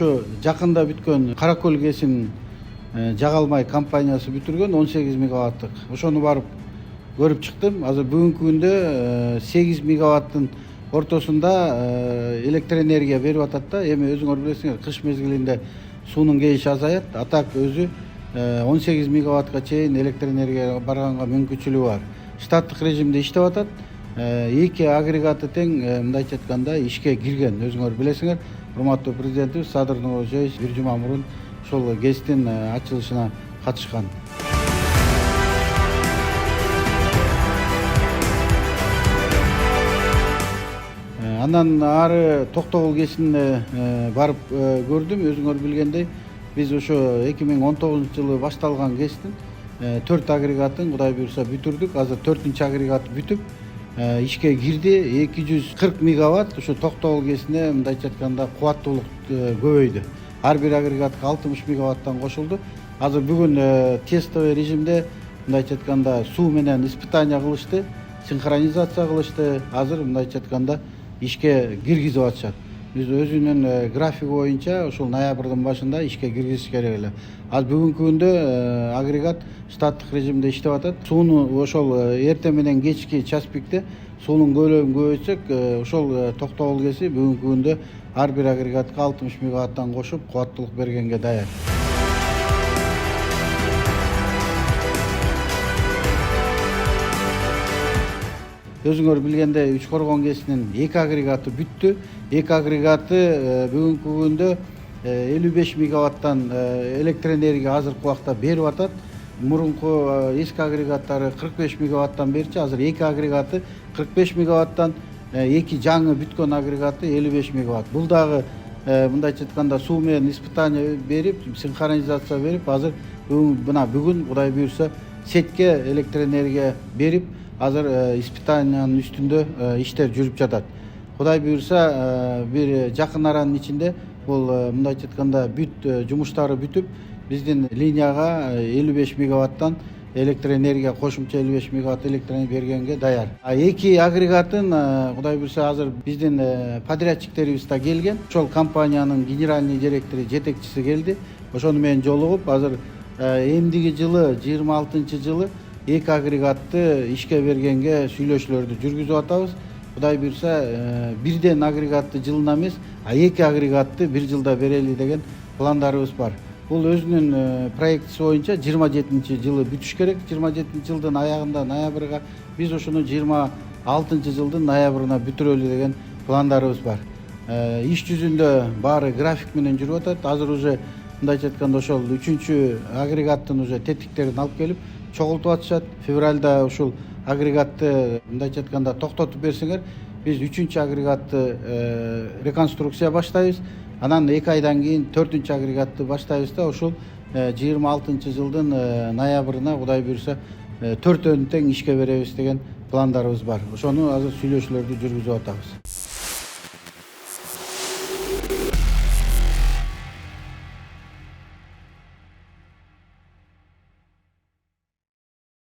Ошо жакында бүткөн Каракөл КЭСин Жагалмай компаниясы бүтүргөн 18 мегаваттык. Ошону барып көрүп чыктым. Азыр бүгүнкү күндө 8 мегаваттын ортосунда электр энергия берип атат да. Эми өзүңөр билесиңер, кыш мезгилинде суунун кейиши азаят. А так өзү 18 мегаваттка чейин электр энергия барганга мүмкүнчүлүгү бар. Штаттык режимде иштеп атат. Эки агрегаты тең мындайча айтканда ишке кирген. Өзүңөр билесиңер, урматтуу президентибиз Садыр Нуркожоевич бир жума мурун ошол КЭСтин ачылышына катышкан. Андан ары Токтогул КЭСине барып көрдүм. Өзүңөр билгендей, биз ошо 2019-жылы башталган КЭСтин 4 агрегатын Кудай буйрса бүтүрдүк. Азыр 4-чү агрегат бүтүп ишке кирди. 240 мегаватт ошо Токтогул КЭСине мындайча айтканда кубаттуулук көбөйдү. Ар бир агрегатка 60 мегаваттан кошулду. Азыр бүгүн тестовый режимде мындайча айтканда суу менен испытание кылышты, синхронизация кылышты. Азыр мындайча айтканда ишке киргизип атышат. Биз өзүнүн графиги боюнча ушул ноябрдын башында ишке киргизиш керек эле. Азыр бүгүнкү күндө агрегат штаттык режимде иштеп атат. Сууну ошол эртең менен кечки час пикте суунун көлөмүн көбөйтсөк, ошол Токтогул КЭСи бүгүнкү күндө ар бир агрегатка 60 мегаваттан кошуп кубаттуулук бергенге даяр. Өзүңөр билгендей, Үч Коргон КЭСинин 2 агрегаты бүттү. 2 агрегаты бүгүнкү күндө 55 мегаваттан электр энергия азыркы убакта берип атат. Мурунку эски агрегаттары 45 мегаваттан берчү. Азыр 2 агрегаты 45 мегаваттан, 2 жаңы бүткөн агрегаты 55 мегаватт. Бул дагы мындайча айтканда суу менен испытание берип, синхронизация берип, азыр бүгүн Кудай буйрса сетке электр энергия берип, азыр испытаниянын үстүндө иштер жүрүп жатат. Кудай буйрса бир жакын аранын ичинде бул мындайча айтканда жумуштары бүтүп, биздин линияга 55 мегаваттан электр энергия, кошумча 55 мегаватт электр энергия бергенге даяр. 2 агрегатын Кудай буйрса азыр биздин подрядчиктерибиз да келген. Ошол компаниянын генеральный директору, жетекчиси келди. Ошону менен жолугуп, азыр эмдиги жылы 26-жылы 2 агрегатты ишке бергенге сүйлөшүүлөрдү жүргүзүп атабыз. Кудай буйрса бирден агрегатты жылына эмес, 2 агрегатты бир жылда берели деген пландарыбыз бар. Бул өзүнүн проектиси боюнча 27-жылы бүтүш керек. 27-жылдын аягында ноябрга, биз ошону 26-жылдын ноябрына бүтүрөлү деген пландарыбыз бар. Иш жүзүндө баары график менен жүрүп атат. Азыр уже мындайча айтканда ошол 3-чү агрегаттын уже тетиктерин алып келип чогултуп атышат. Февралда ушул агрегатты мындайча айтканда токтотуп берсеңер, биз 3-чү агрегатты реконструкция баштайбыз. Анан 2 айдан кийин 4-чү агрегатты баштайбыз да ушул 26-жылдын ноябрына Кудай буйрса 4-өн тең ишке беребиз деген пландарыбыз бар. Ошону азыр сүйлөшүүлөрдү жүргүзүп атабыз.